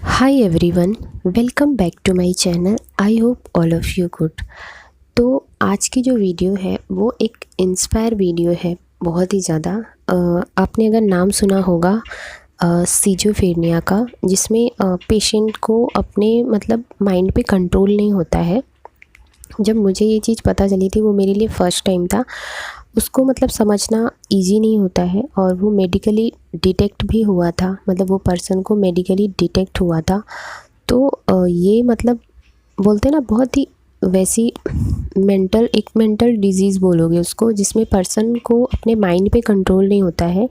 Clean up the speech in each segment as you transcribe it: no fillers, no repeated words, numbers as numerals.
Hi everyone, welcome back to my channel. I hope all of you good. तो आज की जो video है वो एक इंस्पायर वीडियो है बहुत ही ज़्यादा। आपने अगर नाम सुना होगा सिजोफ्रेनिया का, जिसमें पेशेंट को अपने मतलब माइंड पे कंट्रोल नहीं होता है। जब मुझे ये चीज़ पता चली थी वो मेरे लिए फ़र्स्ट टाइम था। उसको मतलब समझना इजी नहीं होता है और वो मेडिकली डिटेक्ट भी हुआ था, मतलब वो पर्सन को मेडिकली डिटेक्ट हुआ था। तो ये मतलब बोलते हैं ना, बहुत ही वैसी मेंटल डिजीज़ बोलोगे उसको, जिसमें पर्सन को अपने माइंड पे कंट्रोल नहीं होता है।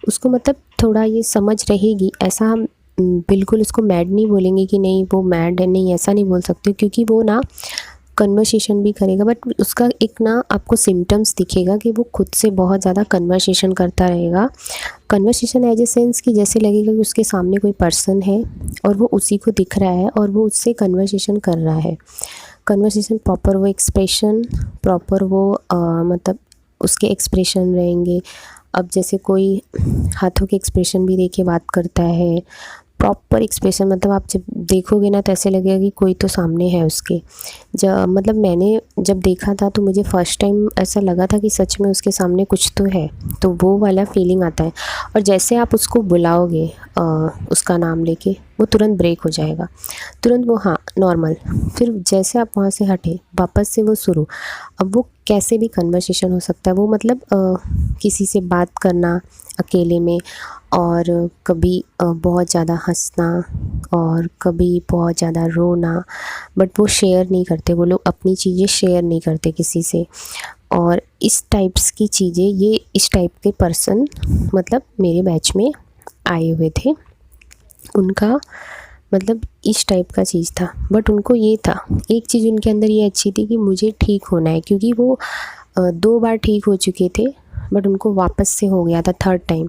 उसको मतलब थोड़ा ये समझ रहेगी, ऐसा हम बिल्कुल उसको मैड नहीं बोलेंगे कि नहीं वो मैड है, नहीं ऐसा नहीं बोल सकते, क्योंकि वो ना कन्वर्सेशन भी करेगा, बट उसका एक ना आपको सिम्टम्स दिखेगा कि वो खुद से बहुत ज़्यादा कन्वर्सेशन करता रहेगा। कन्वर्सेशन एज ए सेंस कि जैसे लगेगा कि उसके सामने कोई पर्सन है और वो उसी को दिख रहा है और वो उससे कन्वर्सेशन कर रहा है। कन्वर्सेशन प्रॉपर वो एक्सप्रेशन, प्रॉपर वो मतलब उसके एक्सप्रेशन रहेंगे। अब जैसे कोई हाथों के एक्सप्रेशन भी देके बात करता है, प्रॉपर एक्सप्रेशन, मतलब आप जब देखोगे ना तो ऐसे लगेगा कि कोई तो सामने है उसके। जब मतलब मैंने जब देखा था तो मुझे फ़र्स्ट टाइम ऐसा लगा था कि सच में उसके सामने कुछ तो है, तो वो वाला फीलिंग आता है। और जैसे आप उसको बुलाओगे उसका नाम लेके, वो तुरंत ब्रेक हो जाएगा, तुरंत वो हाँ नॉर्मल। फिर जैसे आप वहाँ से हटे वापस से वो शुरू। अब वो कैसे भी कन्वर्सेशन हो सकता है, वो मतलब किसी से बात करना अकेले में, और कभी बहुत ज़्यादा हंसना और कभी बहुत ज़्यादा रोना। बट वो शेयर नहीं करते, वो लोग अपनी चीज़ें शेयर नहीं करते किसी से। और इस टाइप्स की चीज़ें, ये इस टाइप के पर्सन मतलब मेरे बैच में आए हुए थे। उनका मतलब इस टाइप का चीज़ था, बट उनको ये था, एक चीज़ उनके अंदर ये अच्छी थी कि मुझे ठीक होना है, क्योंकि वो 2 बार ठीक हो चुके थे, बट उनको वापस से हो गया था थर्ड टाइम।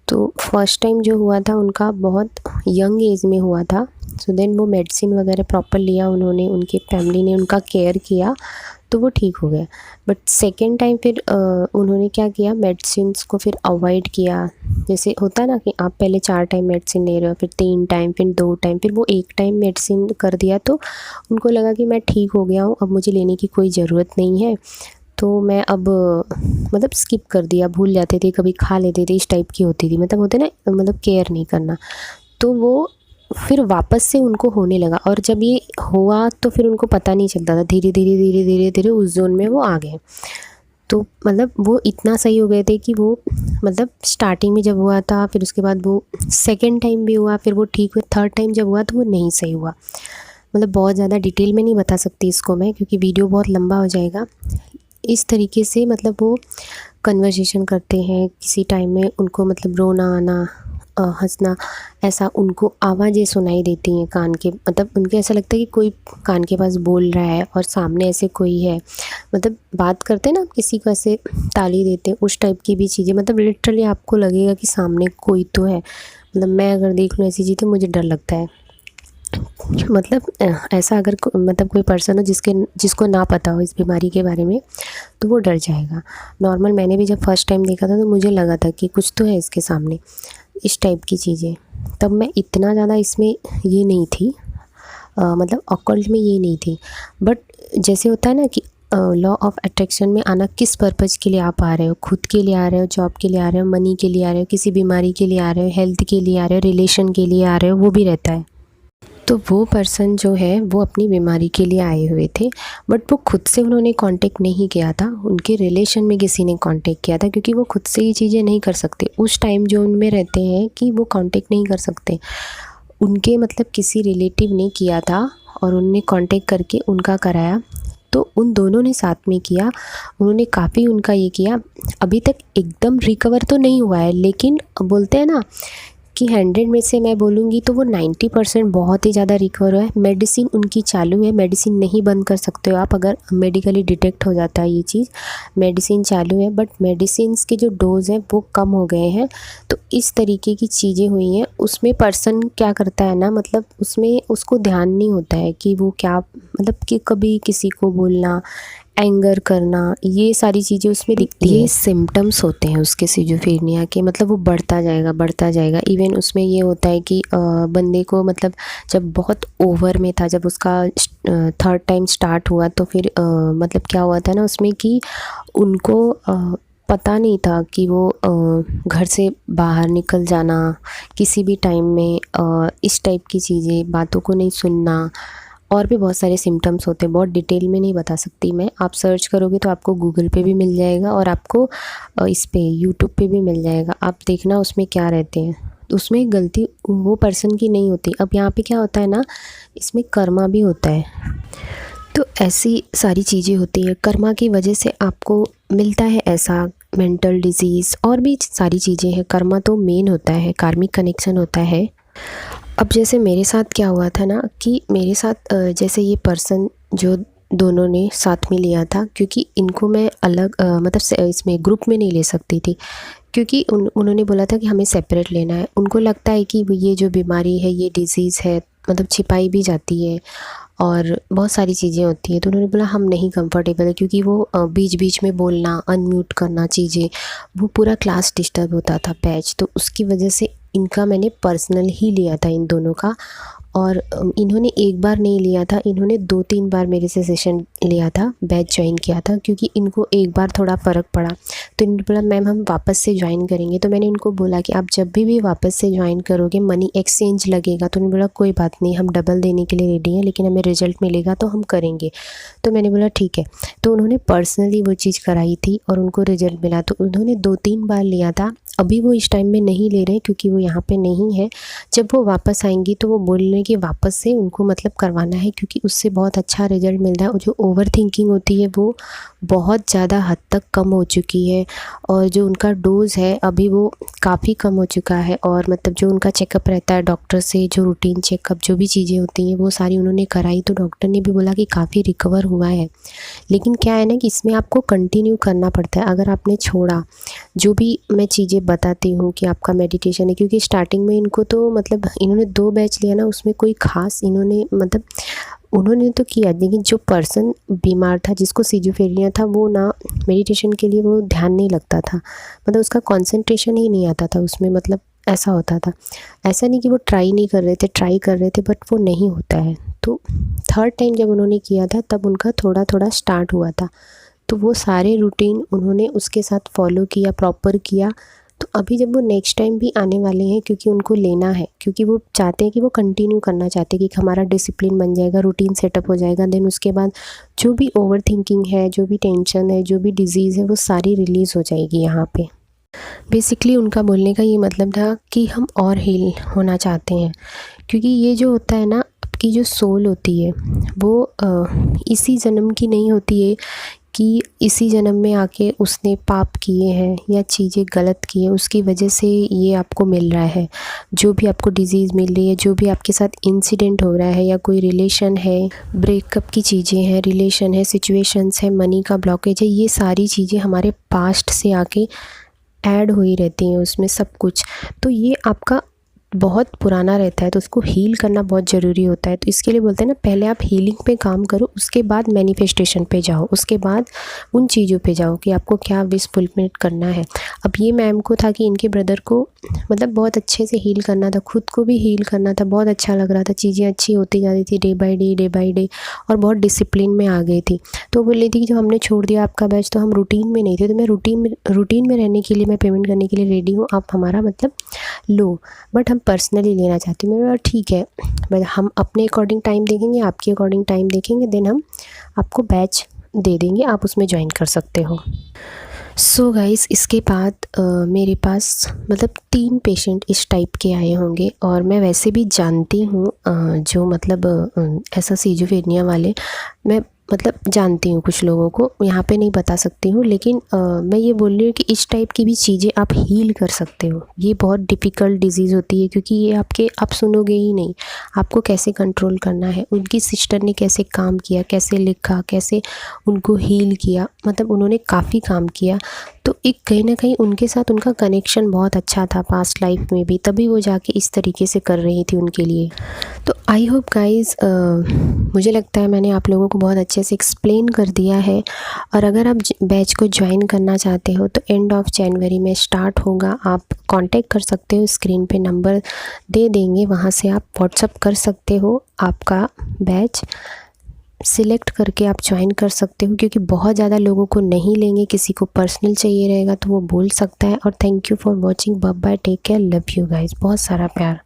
तो फर्स्ट टाइम जो हुआ था उनका बहुत यंग एज में हुआ था। सो देन वो मेडिसिन वगैरह प्रॉपर लिया उन्होंने, उनकी फैमिली ने उनका केयर किया, तो वो ठीक हो गया। बट सेकेंड टाइम फिर उन्होंने क्या किया, मेडिसिन्स को फिर अवॉइड किया। जैसे होता है ना कि आप पहले 4 टाइम मेडिसिन ले रहे हो, फिर 3 टाइम, फिर 2 टाइम, फिर वो 1 टाइम मेडिसिन कर दिया। तो उनको लगा कि मैं ठीक हो गया हूँ, अब मुझे लेने की कोई ज़रूरत नहीं है, तो मैं अब मतलब स्किप कर दिया, भूल जाते थे, कभी खा लेते थे, इस टाइप की होती थी, मतलब होते ना, मतलब केयर नहीं करना। तो वो फिर वापस से उनको होने लगा, और जब ये हुआ तो फिर उनको पता नहीं चलता था, धीरे धीरे धीरे धीरे धीरे उस जोन में वो आ गए। तो मतलब वो इतना सही हो गए थे कि वो मतलब स्टार्टिंग में जब हुआ था, फिर उसके बाद वो सेकेंड टाइम भी हुआ, फिर वो ठीक हुए, थर्ड टाइम जब हुआ तो वो नहीं सही हुआ। मतलब बहुत ज़्यादा डिटेल में नहीं बता सकती इसको मैं, क्योंकि वीडियो बहुत लंबा हो जाएगा। इस तरीके से मतलब वो कन्वर्सेशन करते हैं, किसी टाइम में उनको मतलब रोना आना, हंसना, ऐसा उनको आवाज़ें सुनाई देती हैं कान के, मतलब उनके ऐसा लगता है कि कोई कान के पास बोल रहा है और सामने ऐसे कोई है। मतलब बात करते हैं ना, आप किसी को ऐसे ताली देते हैं, उस टाइप की भी चीज़ें, मतलब लिटरली आपको लगेगा कि सामने कोई तो है। मतलब मैं अगर देख लूँ ऐसी चीज़ें, मुझे डर लगता है। मतलब ऐसा अगर मतलब कोई पर्सन हो जिसको ना पता हो इस बीमारी के बारे में, तो वो डर जाएगा। नॉर्मल मैंने भी जब फर्स्ट टाइम देखा था तो मुझे लगा था कि कुछ तो है इसके सामने, इस टाइप की चीज़ें। तब मैं इतना ज़्यादा इसमें ये नहीं थी, मतलब ऑकल्ट में ये नहीं थी। बट जैसे होता है ना कि लॉ ऑफ अट्रैक्शन में आना, किस पर्पज़ के लिए आप आ रहे हो, खुद के लिए आ रहे हो, जॉब के लिए आ रहे हो, मनी के लिए आ रहे हो, किसी बीमारी के लिए आ रहे हो, हेल्थ के लिए आ रहे हो, रिलेशन के लिए आ रहे हो, वो भी रहता है। तो वो पर्सन जो है वो अपनी बीमारी के लिए आए हुए थे, बट वो खुद से उन्होंने कांटेक्ट नहीं किया था, उनके रिलेशन में किसी ने कांटेक्ट किया था, क्योंकि वो खुद से ये चीज़ें नहीं कर सकते उस टाइम जो उनमें रहते हैं, कि वो कांटेक्ट नहीं कर सकते। उनके मतलब किसी रिलेटिव ने किया था और उनने कांटेक्ट करके उनका कराया, तो उन दोनों ने साथ में किया। उन्होंने काफ़ी उनका ये किया। अभी तक एकदम रिकवर तो नहीं हुआ है, लेकिन बोलते हैं ना कि 100 में से मैं बोलूँगी तो वो 90% बहुत ही ज़्यादा रिकवर हुआ है। मेडिसिन उनकी चालू है, मेडिसिन नहीं बंद कर सकते हो आप, अगर मेडिकली डिटेक्ट हो जाता है ये चीज़। मेडिसिन चालू है, बट मेडिसिन्स के जो डोज़ हैं वो कम हो गए हैं। तो इस तरीके की चीज़ें हुई हैं। उसमें पर्सन क्या करता है ना, मतलब उसमें उसको ध्यान नहीं होता है कि वो क्या, मतलब कि कभी किसी को बोलना, एंगर करना, ये सारी चीज़ें उसमें दिखती है। ये सिम्टम्स होते हैं उसके सिजोफ्रेनिया के, मतलब वो बढ़ता जाएगा बढ़ता जाएगा। इवन उसमें ये होता है कि बंदे को मतलब जब बहुत ओवर में था, जब उसका थर्ड टाइम स्टार्ट हुआ, तो फिर मतलब क्या हुआ था ना उसमें कि उनको पता नहीं था कि वो घर से बाहर निकल जाना किसी भी टाइम में, इस टाइप की चीज़ें, बातों को नहीं सुनना, और भी बहुत सारे सिम्टम्स होते हैं। बहुत डिटेल में नहीं बता सकती मैं, आप सर्च करोगे तो आपको गूगल पे भी मिल जाएगा और आपको इस पे यूट्यूब पे भी मिल जाएगा। आप देखना उसमें क्या रहते हैं। उसमें गलती वो पर्सन की नहीं होती। अब यहाँ पे क्या होता है ना, इसमें कर्मा भी होता है। तो ऐसी सारी चीज़ें होती हैं, कर्मा की वजह से आपको मिलता है ऐसा मेंटल डिजीज़, और भी सारी चीज़ें हैं। कर्मा तो मेन होता है, कार्मिक कनेक्शन होता है। अब जैसे मेरे साथ क्या हुआ था ना कि मेरे साथ जैसे ये पर्सन जो दोनों ने साथ में लिया था, क्योंकि इनको मैं अलग मतलब इसमें ग्रुप में नहीं ले सकती थी, क्योंकि उन्होंने बोला था कि हमें सेपरेट लेना है। उनको लगता है कि ये जो बीमारी है, ये डिज़ीज़ है, मतलब छिपाई भी जाती है और बहुत सारी चीज़ें होती हैं। तो उन्होंने बोला हम नहीं कंफर्टेबल है, क्योंकि वो बीच बीच में बोलना, अनम्यूट करना चीज़ें, वो पूरा क्लास डिस्टर्ब होता था, बैच। तो उसकी वजह से इनका मैंने पर्सनल ही लिया था, इन दोनों का। और इन्होंने एक बार नहीं लिया था, इन्होंने 2-3 बार मेरे से सेशन लिया था, बैच ज्वाइन किया था, क्योंकि इनको एक बार थोड़ा फ़र्क पड़ा। तो इन्होंने बोला मैम हम वापस से ज्वाइन करेंगे। तो मैंने इनको बोला कि आप जब भी वापस से ज्वाइन करोगे मनी एक्सचेंज लगेगा। तो उन्होंने बोला कोई बात नहीं, हम डबल देने के लिए रेडी हैं, लेकिन हमें रिज़ल्ट मिलेगा तो हम करेंगे। तो मैंने बोला ठीक है। तो उन्होंने पर्सनली वो चीज़ कराई थी और उनको रिज़ल्ट मिला। तो उन्होंने 2-3 बार लिया था। अभी वो इस टाइम में नहीं ले रहे, क्योंकि वो यहाँ पे नहीं है। जब वो वापस आएंगी तो वो बोल रहे हैं कि वापस से उनको मतलब करवाना है, क्योंकि उससे बहुत अच्छा रिज़ल्ट मिल रहा है। और जो ओवर थिंकिंग होती है वो बहुत ज़्यादा हद तक कम हो चुकी है, और जो उनका डोज़ है अभी वो काफ़ी कम हो चुका है। और मतलब जो उनका चेकअप रहता है डॉक्टर से, जो रूटीन चेकअप जो भी चीज़ें होती हैं वो सारी उन्होंने कराई। तो डॉक्टर ने भी बोला कि काफ़ी रिकवर हुआ है। लेकिन क्या है ना कि इसमें आपको कंटिन्यू करना पड़ता है। अगर आपने छोड़ा, जो भी मैं चीज़ें बताती हूँ कि आपका मेडिटेशन है, क्योंकि स्टार्टिंग में इनको तो मतलब इन्होंने 2 बैच लिया ना, उसमें कोई ख़ास इन्होंने मतलब उन्होंने तो किया, लेकिन जो पर्सन बीमार था, जिसको सिजोफ्रेनिया था, वो ना मेडिटेशन के लिए वो ध्यान नहीं लगता था, मतलब उसका कंसंट्रेशन ही नहीं आता था उसमें, मतलब ऐसा होता था। ऐसा नहीं कि वो ट्राई नहीं कर रहे थे, ट्राई कर रहे थे, बट वो नहीं होता है। तो थर्ड टाइम जब उन्होंने किया था तब उनका थोड़ा थोड़ा स्टार्ट हुआ था। तो वो सारे रूटीन उन्होंने उसके साथ फॉलो किया, प्रॉपर किया। तो अभी जब वो नेक्स्ट टाइम भी आने वाले हैं, क्योंकि उनको लेना है, क्योंकि वो चाहते हैं कि वो कंटिन्यू करना चाहते हैं कि हमारा डिसिप्लिन बन जाएगा, रूटीन सेटअप हो जाएगा। देन उसके बाद जो भी ओवर थिंकिंग है, जो भी टेंशन है, जो भी डिज़ीज़ है, वो सारी रिलीज़ हो जाएगी यहाँ पे। बेसिकली उनका बोलने का ये मतलब था कि हम और हील होना चाहते हैं, क्योंकि ये जो होता है ना, आपकी जो सोल होती है वो इसी जन्म की नहीं होती है कि इसी जन्म में आके उसने पाप किए हैं या चीज़ें गलत की हैं, उसकी वजह से ये आपको मिल रहा है। जो भी आपको डिज़ीज़ मिल रही है, जो भी आपके साथ इंसिडेंट हो रहा है, या कोई रिलेशन है, ब्रेकअप की चीज़ें हैं, रिलेशन है, सिचुएशंस है, मनी का ब्लॉकेज है, ये सारी चीज़ें हमारे पास्ट से आके ऐड हुई रहती हैं उसमें सब कुछ। तो ये आपका बहुत पुराना रहता है, तो उसको हील करना बहुत ज़रूरी होता है। तो इसके लिए बोलते हैं ना, पहले आप हीलिंग पे काम करो, उसके बाद मैनिफेस्टेशन पे जाओ, उसके बाद उन चीज़ों पे जाओ कि आपको क्या विश फुलफिल करना है। अब ये मैम को था कि इनके ब्रदर को मतलब बहुत अच्छे से हील करना था, खुद को भी हील करना था। बहुत अच्छा लग रहा था, चीज़ें अच्छी होती जा रही थी डे बाई डे, और बहुत डिसिप्लिन में आ गई थी। तो बोल रही थी कि जब हमने छोड़ दिया आपका बैच तो हम रूटीन में नहीं थे, तो मैं रूटीन में रहने के लिए, मैं पेमेंट करने के लिए रेडी हूँ, आप हमारा मतलब लो, बट हम पर्सनली लेना चाहती हूँ। मैंने बोला ठीक है, मतलब हम अपने अकॉर्डिंग टाइम देखेंगे, आपके अकॉर्डिंग टाइम देखेंगे, देन हम आपको बैच दे देंगे, आप उसमें ज्वाइन कर सकते हो। सो गाइस, इसके बाद मेरे पास मतलब 3 पेशेंट इस टाइप के आए होंगे, और मैं वैसे भी जानती हूँ जो मतलब ऐसा सिजोफ्रेनिया वाले, मैं मतलब जानती हूँ कुछ लोगों को, यहाँ पे नहीं बता सकती हूँ, लेकिन मैं ये बोल रही हूँ कि इस टाइप की भी चीज़ें आप हील कर सकते हो। ये बहुत डिफ़िकल्ट डिज़ीज़ होती है, क्योंकि ये आप सुनोगे ही नहीं, आपको कैसे कंट्रोल करना है। उनकी सिस्टर ने कैसे काम किया, कैसे लिखा, कैसे उनको हील किया, मतलब उन्होंने काफ़ी काम किया। तो एक कहीं ना कहीं उनके साथ उनका कनेक्शन बहुत अच्छा था पास्ट लाइफ में भी, तभी वो जाके इस तरीके से कर रही थी उनके लिए। तो आई होप गाइज़, मुझे लगता है मैंने आप लोगों को बहुत अच्छे से एक्सप्लेन कर दिया है। और अगर आप बैच को ज्वाइन करना चाहते हो तो एंड ऑफ जनवरी में स्टार्ट होगा। आप कांटेक्ट कर सकते हो, स्क्रीन पे नंबर दे देंगे, वहाँ से आप व्हाट्सअप कर सकते हो, आपका बैच सिलेक्ट करके आप ज्वाइन कर सकते हो। क्योंकि बहुत ज़्यादा लोगों को नहीं लेंगे, किसी को पर्सनल चाहिए रहेगा तो वो बोल सकता है। और thank you for watching, bye bye, take care, love you guys, बहुत सारा प्यार।